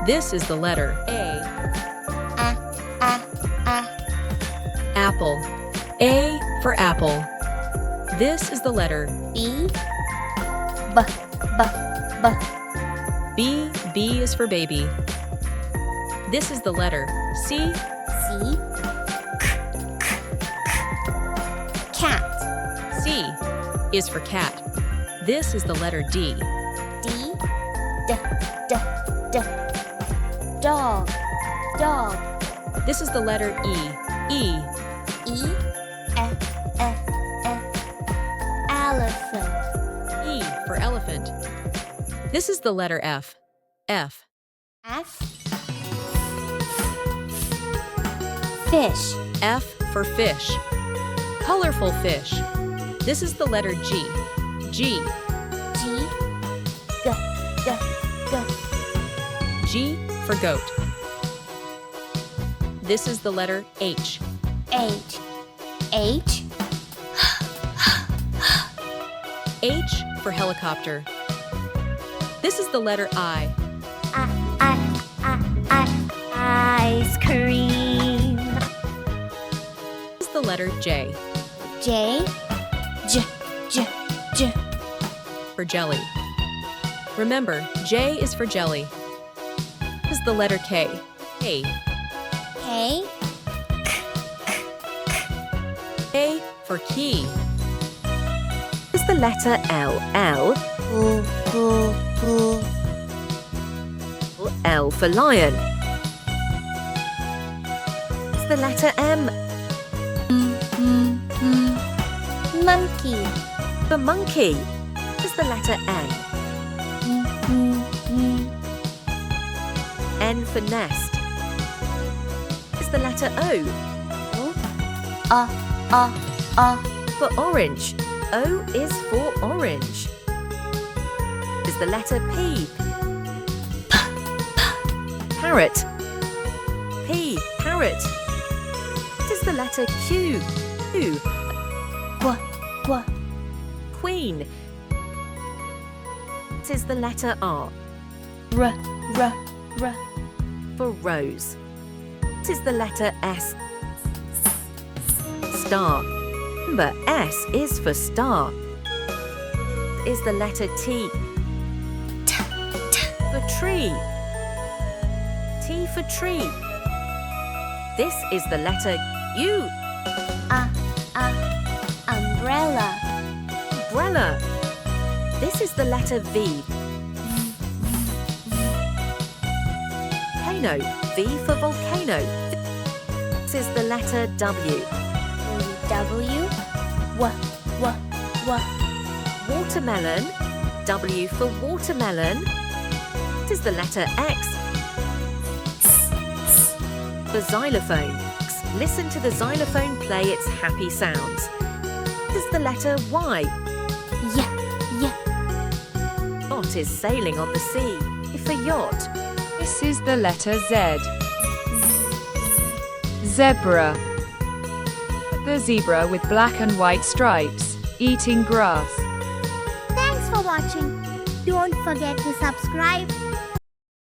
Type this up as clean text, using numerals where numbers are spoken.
This is the letter A. Apple. A for apple. This is the letter B. B. B is for baby. This is the letter C. C. Cat. C is for cat. This is the letter D. D. Dog. Dog. This is the letter E. E. E. Elephant. E for elephant. This is the letter F. F. F. Fish. F for fish. Colorful fish. This is the letter G. G. G. G for goat. This is the letter H. H. H. H for helicopter. This is the letter I. Ice cream. This is the letter J. J. For jelly. Remember, J is for jelly. This is the letter K. K. K. K for key. This is the letter L. L. L for lion. It's the letter M. Monkey. For monkey. It's the letter N. N for nest. It's the letter O. For orange. O is for orange. Is the letter P. Parrot. P. Parrot. It is the letter Q. Q. Queen. It is the letter R. R. For rose. It is the letter S. Star. Remember, S is for star. Is the letter T. For tree. T for tree. This is the letter U. Umbrella. Umbrella. This is the letter V. Volcano. V for volcano. This is the letter W. W. Watermelon. W for watermelon. This is the letter X. For xylophone. Listen to the xylophone play its happy sounds. This is the letter Y. Yeah. Yacht is sailing on the sea. If a yacht. This is the letter Z. Zebra. The zebra with black and white stripes, eating grass. Thanks for watching. Don't forget to subscribe.